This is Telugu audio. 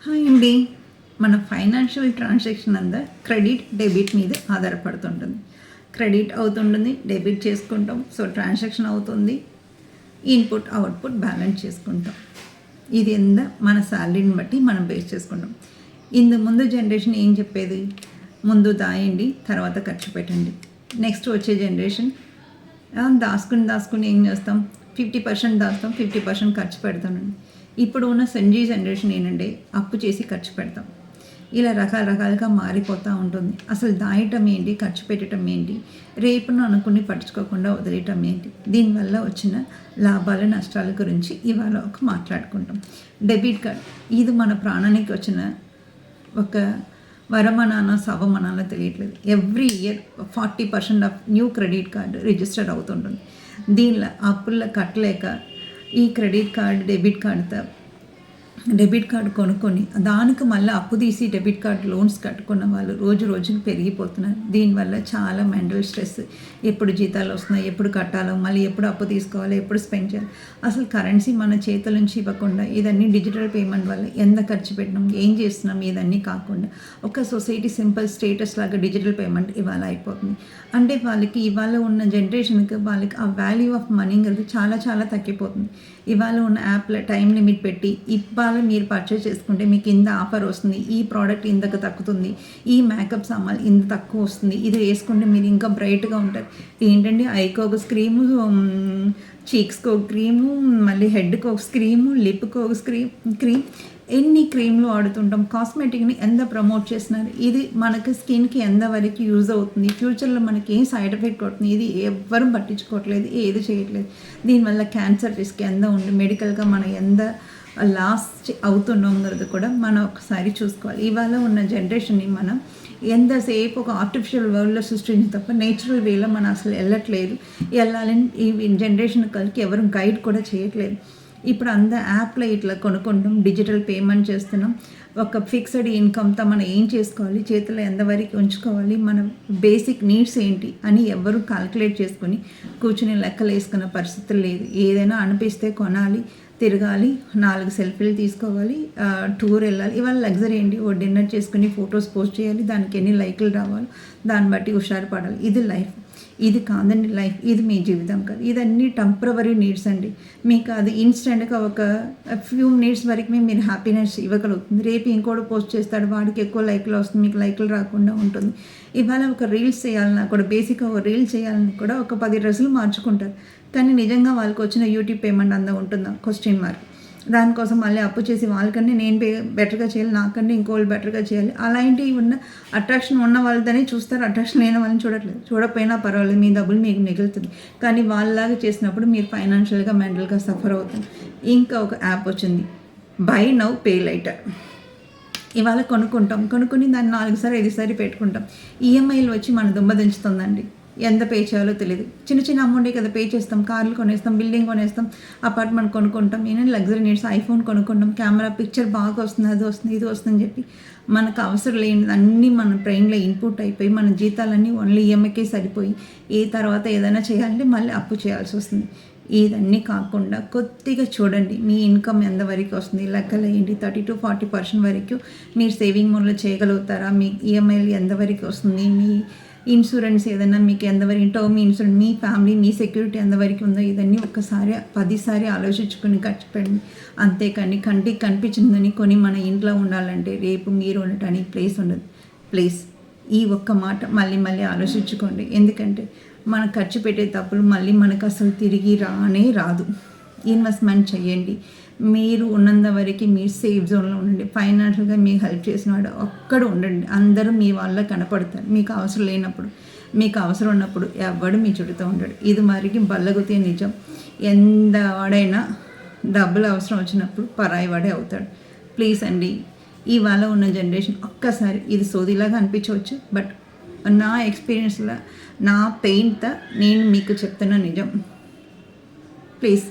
హాయ్ అండి. మన ఫైనాన్షియల్ ట్రాన్సాక్షన్ అంతా క్రెడిట్ డెబిట్ మీద ఆధారపడుతుంటుంది. క్రెడిట్ అవుతుంటుంది, డెబిట్ చేసుకుంటాం. సో ట్రాన్సాక్షన్ అవుతుంది, ఇన్పుట్ అవుట్పుట్ బ్యాలెన్స్ చేసుకుంటాం. ఇది ఎంత మన శాలరీని బట్టి మనం బేస్ చేసుకుంటాం. ముందు జనరేషన్ ఏం చెప్పేది, ముందు దాయండి తర్వాత ఖర్చు పెట్టండి. నెక్స్ట్ వచ్చే జనరేషన్ దాచుకుని ఏం చేస్తాం, 50% దాస్తాం, 50% ఖర్చు పెడతానండి. ఇప్పుడు ఉన్న సంజీ జనరేషన్ ఏంటంటే అప్పు చేసి ఖర్చు పెడతాం. ఇలా రకరకాలుగా మారిపోతూ ఉంటుంది. అసలు దాయటం ఏంటి, ఖర్చు పెట్టడం ఏంటి, రేపును అనుకుని పట్టించుకోకుండా వదిలేయటం ఏంటి, దీనివల్ల వచ్చిన లాభాల నష్టాల గురించి ఇవాళ మాట్లాడుకుంటాం. డెబిట్ కార్డ్ ఇది మన ప్రాణానికి వచ్చిన ఒక వరమనానో సవమనానో తెలియట్లేదు. Every year 40% of new credit card register అవుతుంటుంది. దీనిలో అప్పుల్లో కట్టలేక ఈ క్రెడిట్ కార్డు డెబిట్ కార్డు కొనుక్కొని దానికి మళ్ళీ అప్పు తీసి డెబిట్ కార్డు లోన్స్ కట్టుకున్న వాళ్ళు రోజు రోజుకి పెరిగిపోతున్నారు. దీనివల్ల చాలా మెంటల్ స్ట్రెస్. ఎప్పుడు జీతాలు వస్తున్నాయి, ఎప్పుడు కట్టాలో, మళ్ళీ ఎప్పుడు అప్పు తీసుకోవాలి, ఎప్పుడు స్పెండ్ చేయాలి. అసలు కరెన్సీ మన చేతుల నుంచి ఇవ్వకుండా ఇదన్నీ డిజిటల్ పేమెంట్ వల్ల ఎంత ఖర్చు పెట్టినాం, ఏం చేస్తున్నాం, ఇదన్నీ కాకుండా ఒక సొసైటీ సింపుల్ స్టేటస్ లాగా డిజిటల్ పేమెంట్ ఇవాళ అయిపోతుంది. అంటే వాళ్ళకి ఇవాళ ఉన్న జనరేషన్కి వాళ్ళకి ఆ వాల్యూ ఆఫ్ మనీ అనేది చాలా చాలా తగ్గిపోతుంది. ఇవాళ ఉన్న యాప్లో టైం లిమిట్ పెట్టి ఇవాళ మీరు పర్చేస్ చేసుకుంటే మీకు ఇంత ఆఫర్ వస్తుంది, ఈ ప్రోడక్ట్ ఇంతకు తగ్గుతుంది, ఈ మేకప్ సామాన్ ఇంత తక్కువ వస్తుంది, ఇది వేసుకుంటే మీరు ఇంకా బ్రైట్గా ఉంటారు. ఏంటంటే ఐకి ఒక స్క్రీము, చీక్స్కి ఒక క్రీము, మళ్ళీ హెడ్కి ఒక స్క్రీము, లిప్కి ఒక క్రీమ్ ఎన్ని క్రీమ్లు వాడుతుంటాం. కాస్మెటిక్ని ఎంత ప్రమోట్ చేస్తున్నారు, ఇది మనకి స్కిన్కి ఎంతవరకు యూజ్ అవుతుంది, ఫ్యూచర్లో మనకి ఏం సైడ్ ఎఫెక్ట్ అవుతుంది, ఇది ఎవ్వరూ పట్టించుకోవట్లేదు, ఏది చేయట్లేదు. దీనివల్ల క్యాన్సర్ రిస్క్ ఎంత ఉంది, మెడికల్గా మనం ఎంత లాస్ అవుతున్నాం అనేది కూడా మనం ఒకసారి చూసుకోవాలి. ఇవాళ ఉన్న జనరేషన్ని మనం ఎంతసేపు ఒక ఆర్టిఫిషియల్ వరల్డ్లో సృష్టించి తప్ప నేచురల్ వేలో మనం అసలు వెళ్ళాలని ఈ జనరేషన్ కలికి ఎవరు గైడ్ కూడా చేయట్లేదు. ఇప్పుడు యాప్లో ఇట్లా కొనుక్కుంటాం, డిజిటల్ పేమెంట్ చేస్తున్నాం. ఒక ఫిక్స్డ్ ఇన్కమ్తో మనం ఏం చేసుకోవాలి, చేతిలో ఎంతవరకు ఉంచుకోవాలి, మన బేసిక్ నీడ్స్ ఏంటి అని ఎవరు క్యాల్కులేట్ చేసుకొని కూర్చుని లెక్కలు వేసుకున్న పరిస్థితులు లేదు. ఏదైనా అనిపిస్తే కొనాలి, తిరగాలి, 4 సెల్ఫీలు తీసుకోవాలి, టూర్ వెళ్ళాలి. ఇవాళ లగ్జరీ ఏంటి, ఓ డిన్నర్ చేసుకుని ఫొటోస్ పోస్ట్ చేయాలి, దానికి ఎన్ని లైకులు రావాలి, దాన్ని బట్టి హుషారు పడాలి. ఇది లైఫ్, ఇది కాదండి లైఫ్, ఇది మీ జీవితం కాదు. ఇదన్నీ టెంపరరీ నీడ్స్ అండి. మీకు అది ఇన్స్టెంట్గా ఒక ఫ్యూ మినిట్స్ వరకు మీరు హ్యాపీనెస్ ఇవ్వగలుగుతుంది. రేపు ఇంకోటి పోస్ట్ చేస్తాడు, వాడికి ఎక్కువ లైక్లు వస్తుంది, మీకు లైక్లు రాకుండా ఉంటుంది. ఇవాళ ఒక రీల్స్ చేయాలన్నా కూడా, బేసిక్గా ఒక రీల్ చేయాలన్నా కూడా ఒక 10 డ్రెస్సులు మార్చుకుంటారు. కానీ నిజంగా వాళ్ళకి వచ్చిన యూట్యూబ్ పేమెంట్ అంతా ఉంటుందా, క్వశ్చన్ మార్క్. దానికోసం మళ్ళీ అప్పు చేసి వాళ్ళకన్నా నేను బెటర్గా చేయాలి, నాకన్నా ఇంకోళ్ళు బెటర్గా చేయాలి, అలాంటివి ఉన్న అట్రాక్షన్ ఉన్న వాళ్ళదని చూస్తారు, అట్రాక్షన్ లేని వాళ్ళని చూడట్లేదు. చూడకపోయినా పర్వాలేదు, మీ డబ్బులు మీకు మిగులుతుంది. కానీ వాళ్ళలాగా చేసినప్పుడు మీరు ఫైనాన్షియల్గా మెంటల్గా సఫర్ అవుతుంది. ఇంకా ఒక యాప్ వచ్చింది, బై నౌ పే లైటర్. ఇవాళ కొనుక్కుని దాన్ని 4 సార్లు 5 సార్లు పెట్టుకుంటాం. ఈఎంఐలు వచ్చి మన దుమ్మ దించుతుందండి. ఎంత పే చేయాలో తెలియదు. చిన్న అమౌంటే కదా పే చేస్తాం, కార్లు కొనేస్తాం, బిల్డింగ్ కొనేస్తాం, అపార్ట్మెంట్ కొనుక్కుంటాం, ఏమైనా లగ్జరీ నీడ్స్, ఐఫోన్ కొనుక్కుంటాం, కెమెరా పిక్చర్ బాగా వస్తుంది, అది వస్తుంది, ఇది వస్తుందని చెప్పి మనకు అవసరం లేనిది అన్నీ మన బ్రెయిన్లో ఇన్పుట్ అయిపోయి మన జీతాలన్నీ ఓన్లీ ఈఎంఐకే సరిపోయి తర్వాత ఏదైనా చేయాలంటే మళ్ళీ అప్పు చేయాల్సి వస్తుంది. ఇదన్నీ కాకుండా కొద్దిగా చూడండి మీ ఇన్కమ్ ఎంతవరకు వస్తుంది, లెక్కలు ఏంటి, 30 to 40% వరకు మీరు సేవింగ్ మోడ్లో చేయగలుగుతారా, మీ ఈఎంఐలు ఎంతవరకు వస్తుంది, మీ ఇన్సూరెన్స్ ఏదైనా మీకు ఎంతవరకు, టర్మ్ ఇన్సూరెన్స్, మీ ఫ్యామిలీ, మీ సెక్యూరిటీ ఎంతవరకు ఉందో, ఇదన్నీ ఒక్కసారి 10 సారి ఆలోచించుకొని ఖర్చు పెట్టండి. అంతేకాని కంటికి కనిపించిందని కొని మన ఇంట్లో ఉండాలంటే రేపు మీరు ఉండటానికి ప్లేస్ ఉండదు. ప్లీజ్ ఈ ఒక్క మాట మళ్ళీ ఆలోచించుకోండి. ఎందుకంటే మనం ఖర్చు పెట్టే తప్పులు మళ్ళీ మనకు అసలు తిరిగి రాదు. ఇన్వెస్ట్మెంట్ చేయండి. మీరు ఉన్నంత వరకు మీరు సేఫ్ జోన్లో ఉండండి. ఫైనాన్షియల్గా మీకు హెల్ప్ చేసిన వాడు ఒక్కడు ఉండండి. అందరూ మీ వాళ్ళ కనపడతారు. మీకు అవసరం లేనప్పుడు, మీకు అవసరం ఉన్నప్పుడు ఎవడు మీ చుట్టూతో ఉంటాడు. ఇది మరికి బల్లగుతే నిజం. ఎంత వాడైనా డబ్బులు అవసరం వచ్చినప్పుడు పరాయి వాడే అవుతాడు. ప్లీజ్ అండి, ఇవాళ ఉన్న జనరేషన్ ఒక్కసారి ఇది సోదిలాగా అనిపించవచ్చు, బట్ నా ఎక్స్పీరియన్స్లో, నా పెయిన్తో నేను మీకు చెప్తున్న నిజం. ప్లీజ్